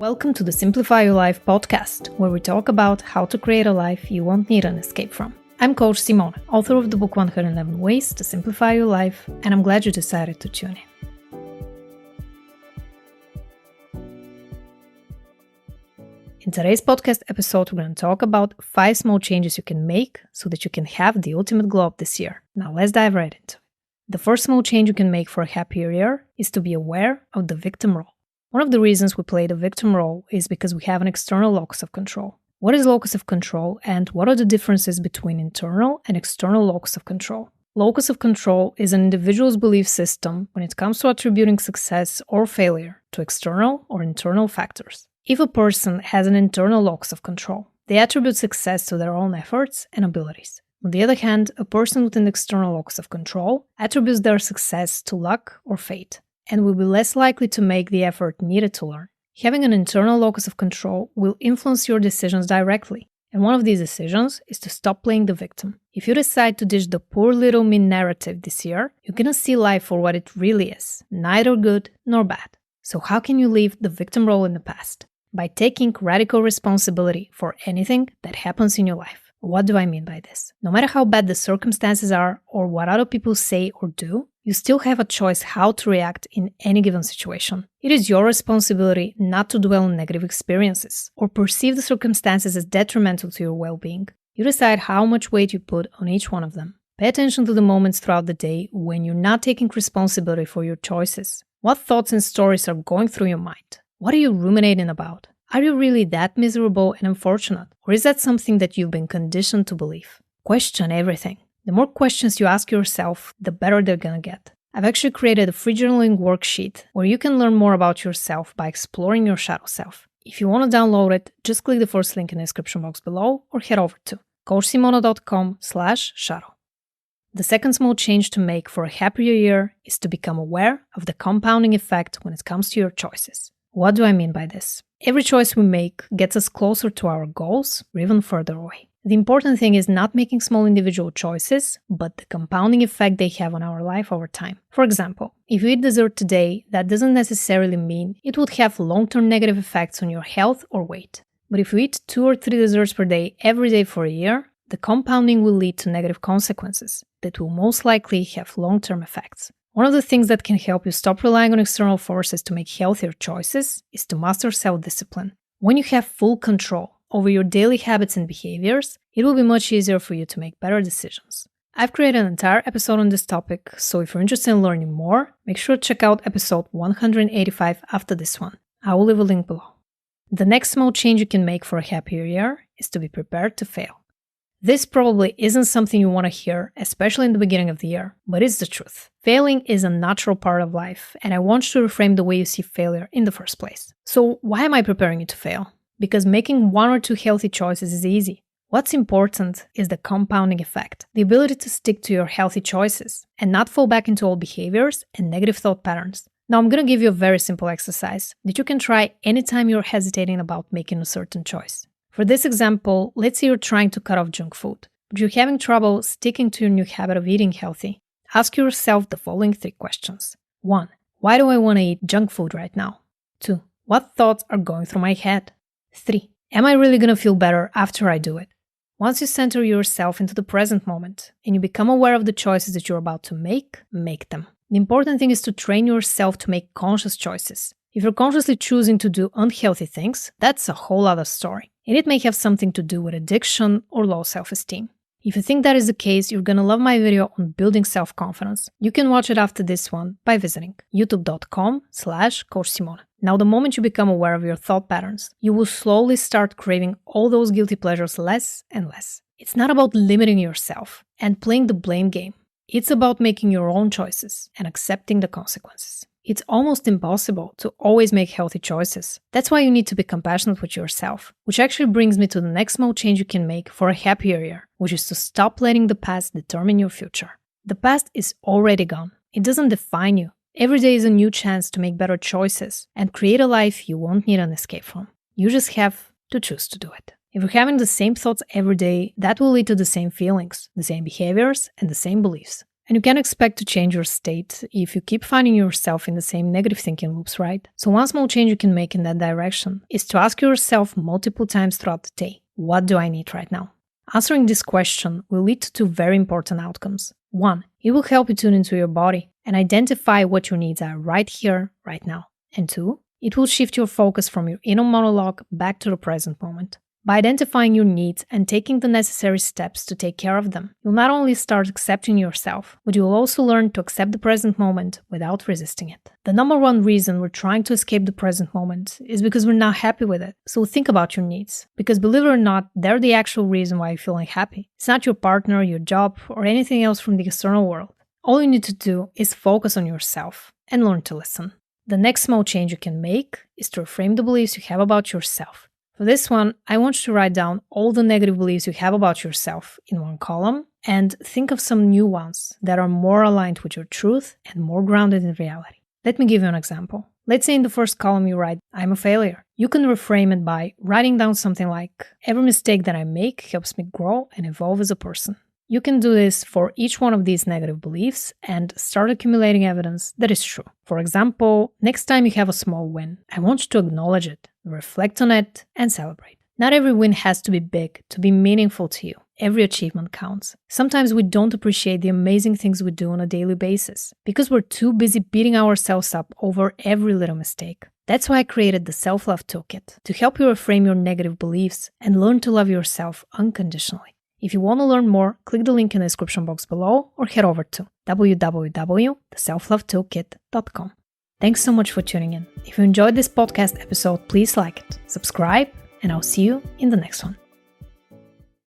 Welcome to the Simplify Your Life podcast, where we talk about how to create a life you won't need an escape from. I'm Coach Simone, author of the book 111 Ways to Simplify Your Life, and I'm glad you decided to tune in. In today's podcast episode, we're going to talk about 5 small changes you can make so that you can have the ultimate glow up this year. Now let's dive right into it. The first small change you can make for a happier year is to be aware of the victim role. One of the reasons we play the victim role is because we have an external locus of control. What is locus of control, and what are the differences between internal and external locus of control? Locus of control is an individual's belief system when it comes to attributing success or failure to external or internal factors. If a person has an internal locus of control, they attribute success to their own efforts and abilities. On the other hand, a person with an external locus of control attributes their success to luck or fate, and will be less likely to make the effort needed to learn. Having an internal locus of control will influence your decisions directly, and one of these decisions is to stop playing the victim. If you decide to ditch the poor little me narrative this year, you're gonna see life for what it really is, neither good nor bad. So how can you leave the victim role in the past? By taking radical responsibility for anything that happens in your life. What do I mean by this? No matter how bad the circumstances are or what other people say or do, you still have a choice how to react in any given situation. It is your responsibility not to dwell on negative experiences or perceive the circumstances as detrimental to your well-being. You decide how much weight you put on each one of them. Pay attention to the moments throughout the day when you're not taking responsibility for your choices. What thoughts and stories are going through your mind? What are you ruminating about? Are you really that miserable and unfortunate? Or is that something that you've been conditioned to believe? Question everything. The more questions you ask yourself, the better they're gonna get. I've actually created a free journaling worksheet where you can learn more about yourself by exploring your shadow self. If you want to download it, just click the first link in the description box below or head over to coachsimona.com/shadow. The second small change to make for a happier year is to become aware of the compounding effect when it comes to your choices. What do I mean by this? Every choice we make gets us closer to our goals or even further away. The important thing is not making small individual choices, but the compounding effect they have on our life over time. For example, if you eat dessert today, that doesn't necessarily mean it would have long-term negative effects on your health or weight. But if you eat 2 or 3 desserts per day every day for a year, the compounding will lead to negative consequences that will most likely have long-term effects. One of the things that can help you stop relying on external forces to make healthier choices is to master self-discipline. When you have full control over your daily habits and behaviors, it will be much easier for you to make better decisions. I've created an entire episode on this topic, so if you're interested in learning more, make sure to check out episode 185 after this one. I will leave a link below. The next small change you can make for a happier year is to be prepared to fail. This probably isn't something you want to hear, especially in the beginning of the year, but it's the truth. Failing is a natural part of life, and I want you to reframe the way you see failure in the first place. So why am I preparing you to fail? Because making 1 or 2 healthy choices is easy. What's important is the compounding effect, the ability to stick to your healthy choices and not fall back into old behaviors and negative thought patterns. Now I'm going to give you a very simple exercise that you can try anytime you're hesitating about making a certain choice. For this example, let's say you're trying to cut off junk food, but you're having trouble sticking to your new habit of eating healthy. Ask yourself the following 3 questions. 1. Why do I want to eat junk food right now? 2. What thoughts are going through my head? 3. Am I really going to feel better after I do it? Once you center yourself into the present moment and you become aware of the choices that you're about to make them. The important thing is to train yourself to make conscious choices. If you're consciously choosing to do unhealthy things, that's a whole other story. And it may have something to do with addiction or low self-esteem. If you think that is the case, you're gonna love my video on building self-confidence. You can watch it after this one by visiting youtube.com/coachsimona. Now, the moment you become aware of your thought patterns, you will slowly start craving all those guilty pleasures less and less. It's not about limiting yourself and playing the blame game. It's about making your own choices and accepting the consequences. It's almost impossible to always make healthy choices. That's why you need to be compassionate with yourself, which actually brings me to the next small change you can make for a happier year, which is to stop letting the past determine your future. The past is already gone. It doesn't define you. Every day is a new chance to make better choices and create a life you won't need an escape from. You just have to choose to do it. If you're having the same thoughts every day, that will lead to the same feelings, the same behaviors, and the same beliefs. And you can't expect to change your state if you keep finding yourself in the same negative thinking loops, right? So one small change you can make in that direction is to ask yourself multiple times throughout the day, what do I need right now? Answering this question will lead to two very important outcomes. One, it will help you tune into your body and identify what your needs are right here, right now. And two, it will shift your focus from your inner monologue back to the present moment. By identifying your needs and taking the necessary steps to take care of them, you'll not only start accepting yourself, but you'll also learn to accept the present moment without resisting it. The number one reason we're trying to escape the present moment is because we're not happy with it. So think about your needs. Because believe it or not, they're the actual reason why you're feeling happy. It's not your partner, your job, or anything else from the external world. All you need to do is focus on yourself and learn to listen. The next small change you can make is to reframe the beliefs you have about yourself. For this one, I want you to write down all the negative beliefs you have about yourself in one column and think of some new ones that are more aligned with your truth and more grounded in reality. Let me give you an example. Let's say in the first column you write, I'm a failure. You can reframe it by writing down something like, every mistake that I make helps me grow and evolve as a person. You can do this for each one of these negative beliefs and start accumulating evidence that is true. For example, next time you have a small win, I want you to acknowledge it, reflect on it, and celebrate. Not every win has to be big to be meaningful to you. Every achievement counts. Sometimes we don't appreciate the amazing things we do on a daily basis because we're too busy beating ourselves up over every little mistake. That's why I created the Self-Love Toolkit to help you reframe your negative beliefs and learn to love yourself unconditionally. If you want to learn more, click the link in the description box below or head over to www.theselflovetoolkit.com. Thanks so much for tuning in. If you enjoyed this podcast episode, please like it, subscribe, and I'll see you in the next one.